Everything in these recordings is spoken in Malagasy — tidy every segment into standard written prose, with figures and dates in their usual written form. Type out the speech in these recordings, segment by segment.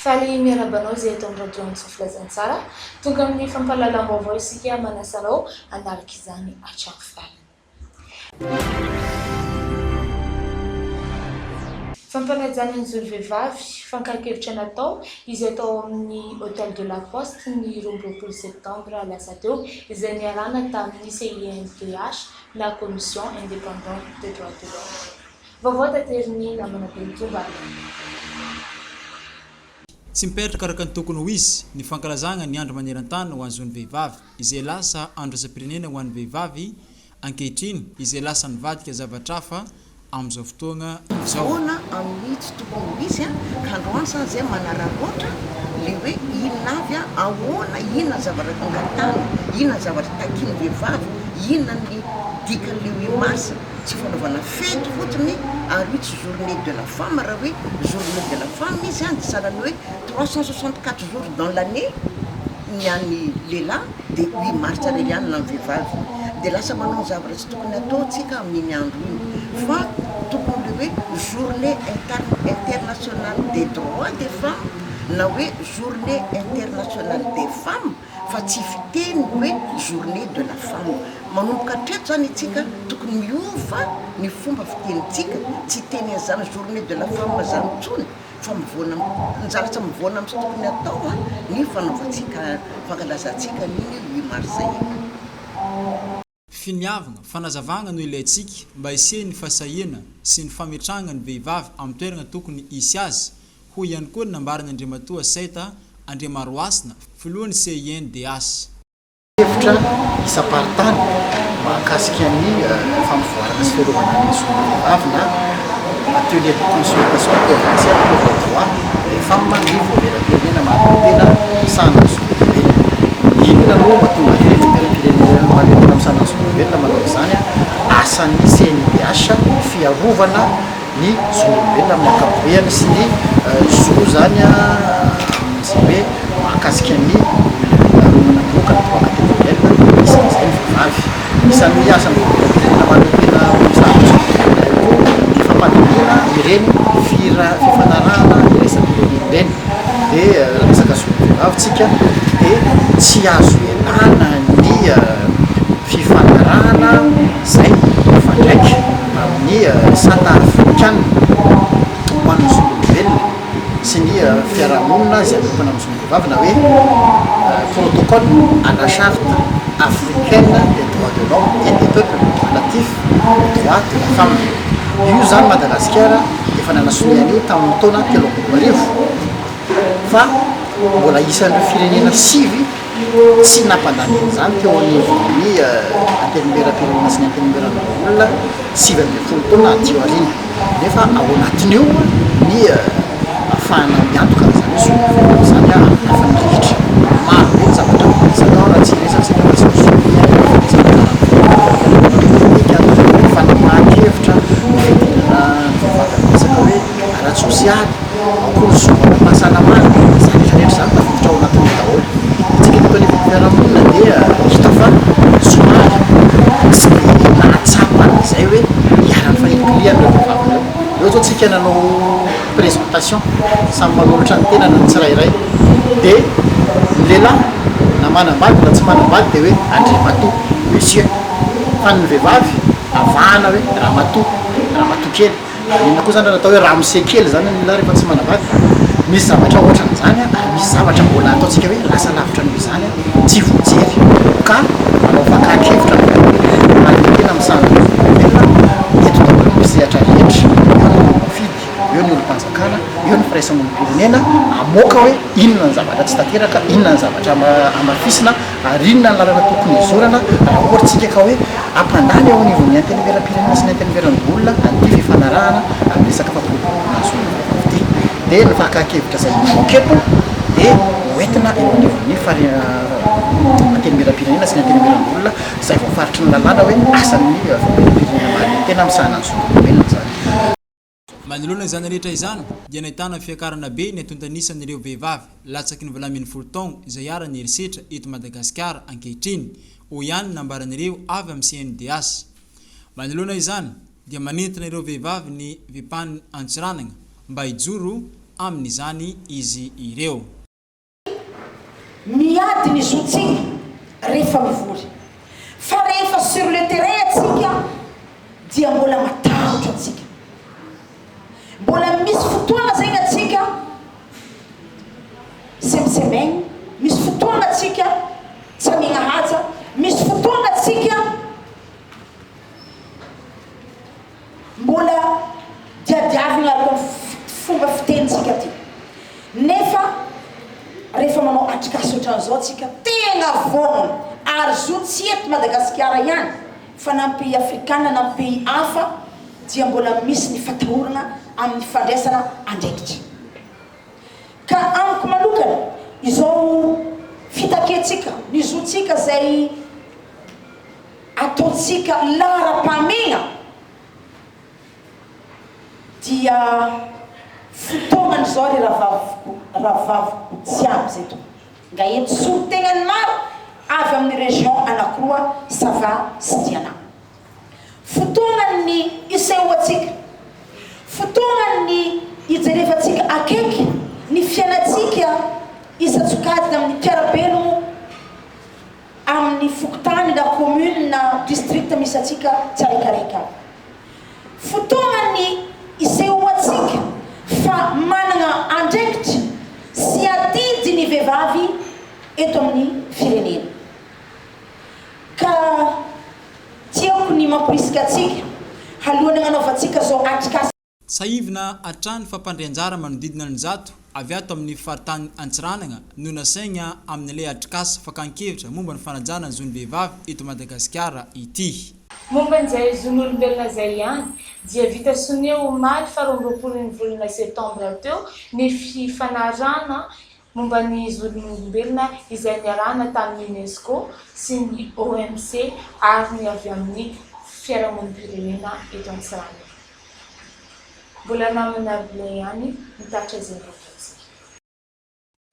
Faly miarabanao zay eto amin'ny radio ny filazantsara tonga amin'ny fampahalalam-baovao isika manasarao anaraka izany hatrany farany. Fampanajana ny zorovehivavy fankakevitra natao izy atao amin'ny hôtel de la Poste ny 12 septembre lasa teo izay niarahana tamin'ny CINDH na commission indépendante des droits de l'homme. Vaovao tateriny namana Bentomba. Tsy mipetraka araka ny tokony ho izy ny fankalazagna ny andro maneran-tany ho an'izony vehivavy izay lasa andro asa-pirenena ho an'ny vehivavy ankehitriny izay lasa nivadika zavatra hafa amin'izao fotoagna izao. Ona amin'ny tsy tokony ho izy ka androany sa zay manararoatra le hoe inona avy ahoana inona zavatra tongatana inona zavatra takiny vehivavy inona ny dikan'le 8 mars tsy fanaovana fety fotsiny ary tsy journée de la femme raha hoe journée de la femme izy de sanany hoe 364 jours dans l'année ny an'ny lehilahy de 8 mars rely ihany na ny vehivavy de lasa manao zavatra tsy tokony ataontsika amin'iny andro iny fa tokony le hoe journée internationale des droits des femmes na hoe journée internationale des femmes fa tsy fiteny hoe journée de la femme manomboka hatreto zany itsika tokony miova ny fomba fitenitsika tsy teny zany journée de la femme zany tsony fa mivoana njalatra mivoana amin'ny tokony atao ny fanaovantsika fankalazantsika ny 8 mars zay. Finiavana fanazavagna no ilayntsika mba hiseny fahasahiana sy ny fametrahana ny vehivavy amin'ny toerana tokony hisy azy ho ihany koa ny nambarany Andriamatoa Saita Andriamaroasina filohan'ny CINDH. Hevitra isam-paritany mahakasika ny famovoarana sy fiarovana ny zorovehivavy na atelier de consultation provinciale pour le droit des femmes ny voaveram-pirenena mahampitena sahana zorovehivavy. Inona no mahatonga voaveram-pirenena mahampitena amin'ny sahana zorovehivavy manao izany asan'ny CNDH fiarovana ny zorovehivavy amin'ny ankapobeny sy ny zo zany sy hoe mahakasika ny manamboka ny toakatevolelina isan'izay ny vehivavy isan'ny asan'ny voaveram-pirenena mahampitena ny fampadamina ireny fifanarahana iraisam-pirenena ireny dia resaka zorovehivavy dia tsy azo ialana ny fifanarahana zay mifandraiky amin'ny sata afrikana ho an'ny zorovehivavy sy ny fiarahamonina izay ampiopana amin'ny zorovehivavy na hoe protocole à la charte africaine des droits de l'homme et des peuples relatifs aux droits de la femme. Io zany Madagasikara efa nanasoniany tamin'ny taona 2010 fa mbola isan'ireo firenena sivy tsy nampandany zany teo anivon'ny antenimieram-pirenena sy ny antenimieran'olona 9 taona atio arina nefa ao anatin'io ny ahafahana miantoka zany zorovehivavy zany afany rihitra maro be ny zavatra izanao raha tsy resaky sy tsy fanamahan-kevitra fiterana vehivavy hoe ara-tsosialy akory zovana mahasalamana zany rehetrarehetra zany tafiditra ao anatin'ny daholo tsika teto any fiarahamonina dia hita fa somary tsy nahatsapana zay hoe hiarany fahilikilian'ireo vehivavy eo zao tsika nanao présentation samy manolotra ny tenana ny tsirairay dia ny lehilahy na manambady na tsy manambady dia hoe Andriamatoa monsieur fa ny vehivavy avahana hoe ramatoa kely inona koa zany raha natao hoe ramose kely zany ny lehilahy rehefa tsy manambady misy zavatra ohatran'izany ary misy zavatra mbola ataontsika hoe lasa lavitra noho izany tsy voajery ka manao fakakevitra tena misahana velona eto daholo misehatra rehetra eo ny fidy eo ny olo-mpanjakana eo ny firaisamonim-pirenena amoaka hoe inona ny zavatra tsy tanteraka inona ny zavatra amafisina ary inona ny lalana tokony izorana raha ohatritsika ka hoe ampandany ao anivon'ny antenimieram-pirenena sy ny antenimieran'olona an'ity fifanarahana amin'ny resaka fampiroboroana zorovehivavy ity dia ny fakakevitra zay moketo dia hoentina eo anivon'ny antenimieram-pirenena sy ny antenimieran'olona zay voafaritry ny lalàna hoe asan'ny fampiram-pirenena mahalitena amin'ny sahana ny zorovehivavy zany. Manoloana izany rehetra izany dia nahitana fiakarana be ny atontanissan'ireo vehivavy latsaky ny valamin'ny folo taona izay arany herisetra eto Madagasikara ankehitriny ho ihany nambaran'ireo avy amin'ny CNDH. Manoloana izany dia manentana ireo vehivavy ny vipany antsiranana mba hijoro amin'izany izy ireo. Miady ny zotsika rehefa mivory fa rehefa sur le terrain atsika dia mbola matahotra atsika, mbola misy fotoana zegny atsika semsemegny, misy fotoana atsika tsy mignahaja, misy fotoana atsika mbola diadiavina araka fomba fitenitsika ty. Nefa rehefa manao atrikasy ohatran'izao atsika tena vonona, ary zo tsy eto Madagasikara ihany fa na pays afrikana na pays hafa dia mbola misy ny fatahorana amin'ny fandraisana andraikitra. Ka amiko manokana izao fitakentsika ny zotsika zay ataontsika lara-pamegna dia fotoanany zao ry ravaviko tsy aby zay to nga eto sorotegnany maro avy amin'ny région anakiroa Sava sy Diana. Fotoanany ny isehoatsika, fotoanany ijerevantsika akaiky ny fiainatsika isatsokajy amin'ny mpiarabelogno amin'ny fokotany na commune na district misy atsika tsaraikaraika. Fotoanany isehoatsika fa manana andraikitra sy adidy ny vehivavy eto amin'ny firenena. Ka tiako ny mamporisika atsika halohany agnanaovantsika zao atrikasy. Saivina hatrany fampandrianjara manodidina ny zato avy ato amin'ny faritany Antsiranana no nasaigna amin'ilay atrikasy fakan-kevitra momba ny fanajana ny zon'ny vehivavy eto Madagasikara ity. Momba n'izay zon'olombelona zay ihany dia vita soneo omaly fa 24 volana septambra teo ny fifanarana momba ny zon'olombelona izay niarahana tamin'ny UNESCO sy ny OMC ary ny avy amin'ny fiarahamonim-pirenena eto Antsiranana. Mbola namana bile ihany mitatra izay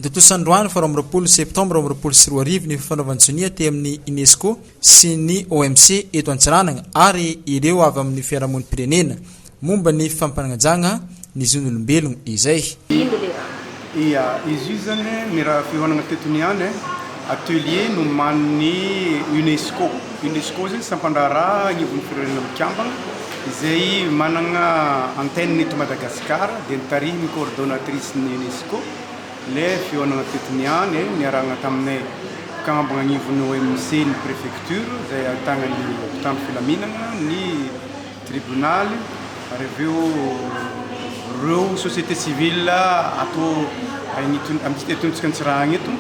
Totosandroany fa 24 septambra 2024 ny fanaovantsony te amin'ny UNESCO sy ny OMC eto Antsiranana ary ireo avy amin'ny fiarahamonim-pirenena momba ny fampanajagna ny zon'olombelogno izay. Ia, izy io zany ny raha fihoanagna tetony ihany atelier noman'ny UNESCO. UNESCO zany sampandraraha agnivon'ny firenena mikambagna izay managna antenne eto Madagasikara dia nitarihiny coordonnatrice ny UNESCO le fihoanagna tetony ihany niarahagna taminay kambagna agnivon'ny OMC ny préfecture zay ahitagna ny mpitandro filaminagna ny tribunal ary aveo reo société civile atao amin'ity Antsirahana eto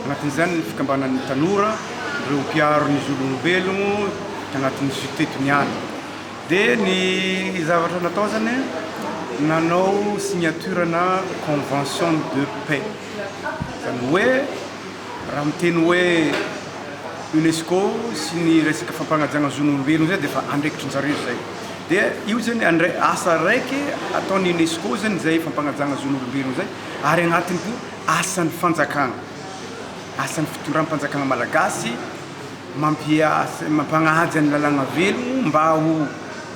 agnatin'izany ny fikambanan'ny tanora reo mpiaro ny zon'olombelogno agnatin'ny tetony ihany. Dia ny zavatra natao zany nanao signature na convention de paix zany hoe raha miteny hoe UNESCO sy ny resaka fampanajagna zon'olombelogno zay dia fa andraikitrin-jareo zay. Dia io zany asa raiky ataon'ny UNESCO zany zay fampanajagna zon'olombelogno zay ary agnatiny koa asan'ny fanjakagna, asan'ny fitondram-panjakagna malagasy mampagnaja ny lalàgna velogno mba ho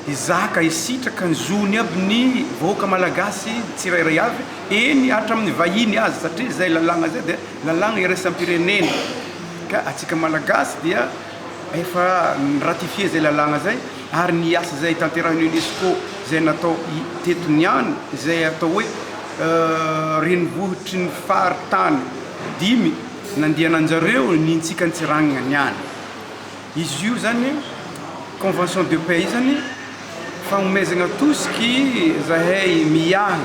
izaka isitraka ny zony aby ny vahoaka malagasy tsirairay avy eny hatramin'ny vahiny azy satria zay lalàgna zay dia lalàgna iraisam-pirenena. Ka atsika malagasy dia efa ratifie zay lalàgna zay ary ny asa zay tanterahin'ny UNESCO zay natao tetony ihany zay atao hoe renivohitry ny faritany 5 nandiananjareo nintsika Antsiranana niany. Izy io zany convention de paix zany fanomezagna tosiky zahay miahy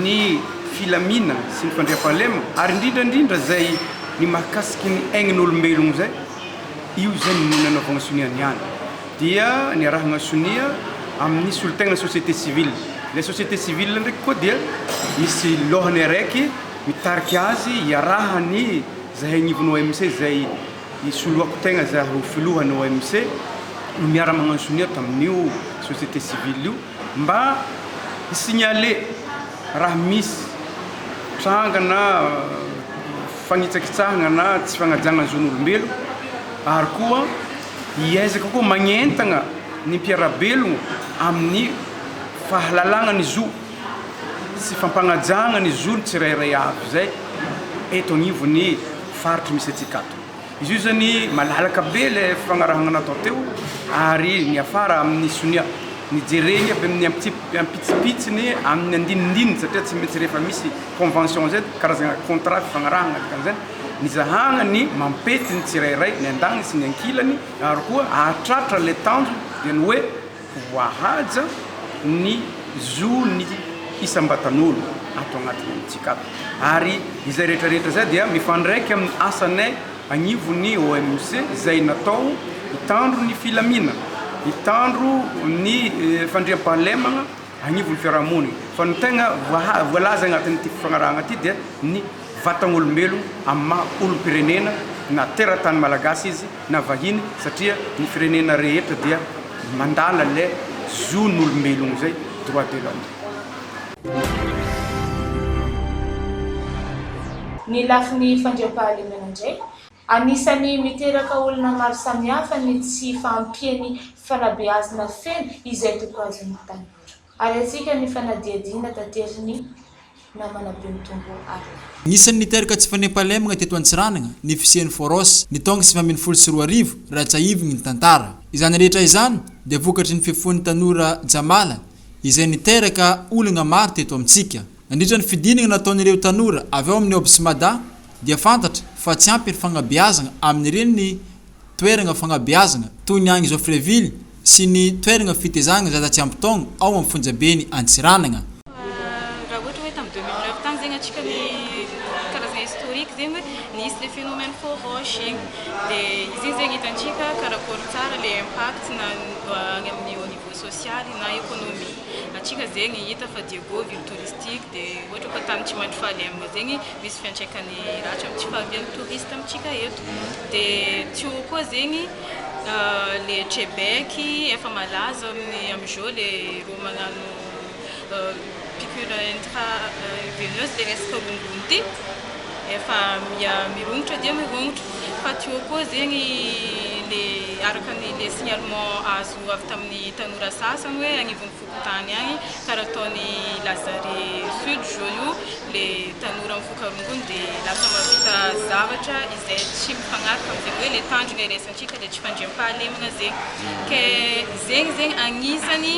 ny filamina sy ny fandriam-pahalema ary indrindrandrindra zay ny mahakasiky ny aignan'olombelogno zay io zany ny nanaovagna sonia niany. Dia niarahagna sonia amin'ny solotegna société civile. La société civile ndraiky koa dia misy lohany araiky mitariky azy iarahany zahay agnivon'ny OMC zay isoloako tegna za ho filohan'ny OMC miara-magnano sonia tamin'io société civile io mba isignale raha misy trangana fagnitsakitsahana na tsy fagnajagna zon'olombelo ary koa iezaka koa magnentagna ny mpiarabelogno amin'ny fahalalagna ny zo sy fampanajana ny zolo tsirairay avy zay eto agnivony faritry misy atsika ato. Izy io zany malalaka be le fagnarahana natao teo ary ny afara amin'ny sonia ny jereny aby amin'ny ampitsipitsiny amin'ny andinindininy satria tsy maintsy rehefa misy convention zay karazana contrat fifagnarahana dikan'izany ny zahagna ny mampety ny tsirairay ny andagny sy ny ankilany ary koa ahatratra le tanjo dia ny hoe voahaja ny zo ny isam-batan'olo ato agnatiny amintsika ato. Ary izay rehetrarehetra zay dia mifandraiky amin'ny asanay agnivony OMC zay natao hitandro ny filamina, hitandro ny fandriam-pahalemagna agnivony fiarahamonigny. Fa ny tegna voalaza agnatin'ity fifagnarahana ty dia ny vatagnolombelo amin'ny maha olom-pirenena na teratany malagasy izy na vahiny satria ny firenena rehetra dia mandala le zon'olombelogno zay droit de l'homme. Ny lafin'ny fandriam-pahalemana indray anisany miteraka olona maro samihafa ny tsy fampiany fanabeazana feno izay toko azon'ny tanora. Ary atsika ny fanadiadiana tanteriny namana be mitombo ary. Nisan'ny niteraka tsy fanempalemagna teto Antsiranana ny fisian'ny Foros ny taonga 2024 Ratsahivigny ny tantara. Izany rehetra izany dia vokatry ny fifoan'ny tanora Jamala izay niteraka olagna maro teto amintsika. Nandritra ny fidinagna nataon'ireo tanora avy ao amin'ny Obsmada dia fantatra fa tsy ampy fagnabeazana amin'ireny ny toerana fagnabeazana toy ny agny Joffreville sy ny toerana fitezagna zaza tsy ampy taogna ao amin'ny Fonjabeny Antsiranana. Raha ohatra hoe tamin'ny 2009 tany zegny antsika ny karazana historique zegny hoe nisy le phénomène Foros igny dia izy igny zegny hitantsika karakory tsara le impact na agny amin'ny au niveau social na économie. Antsika zegny hita fa Diego ville touristique dia ohatra koa tany tsy mandry fahalemagna zegny misy fiantraikany ratra amin'ny tsy fahavian'ny touriste amintsika eto. Dia tsy ho koa zegny le Trebeky efa malaza amin'izao le ro magnano piqûre intraveineuse le resaka rongony ty efa mirongitra dia mirongitra fa tsy ho koa zegny le araka le signalement azo avy tamin'ny tanora sasany hoe agnivon'ny fokotany agny karaha ataony Lazare Sud zao io le tanora mifokarongony dia lasa mahavita zavatra izay tsy mifagnaraka amin'izay hoe le tandrona iresantsika le tsy fandriam-pahalemagna zegny. Ke zegny agnisany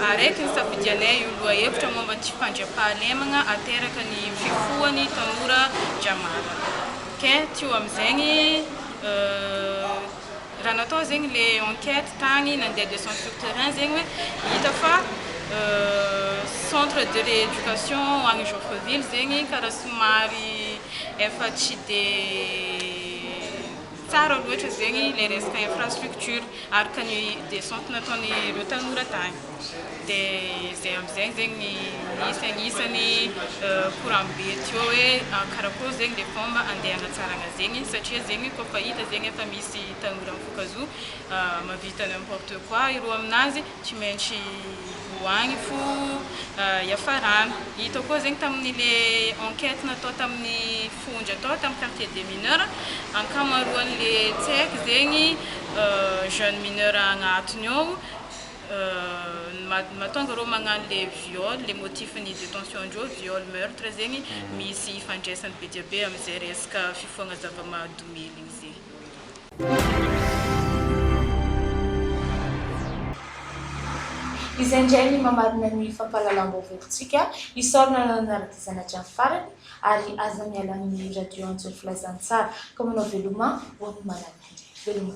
araiky ny safidianay olo hevitra momba ny tsy fandriam-pahalemagna ateraka ny fifohany tanora Jamala. Ke tsy ho amin'izegny raha natao zegny le enquête tagny nandeha leçon sur terrain zegny hoe hita fa centre de rééducation agny Joffreville zegny karaha somary efa tsy dia tsara loatra zegny le resaka infrastructure araka ny descente nataony ireo tanora tagny. Dia zay amin'izay zegny agnisany courant-be teo hoe karakory zegny le fomba andeha hanatsarana zegny satria zegny koa fa hita zegny efa misy tanora mifokazo mavita n'importe quoi ireo aminazy tsy maintsy hoagny fo iafarana. Hita koa zegny tamin'ny le enquête natao tamin'ny fonjy atao tamin'ny quartier des mineurs ankamaroan'le tsaiky zegny jeune mineur agnatiny ao mahatonga reo magnano le viol le motifny détention ndreo viol meurtre zegny misy ifandraisany be dia be amin'izay resaka fifoagna zava-mahadomely igny zegny. Izay indray ny mamarina ny fampahalalam-baovavontsika isorana nanaraka zanatry farany ary aza miala amin'ny radio Antsy filazantsara ka manao veloma ho amin'ny malaky veloma.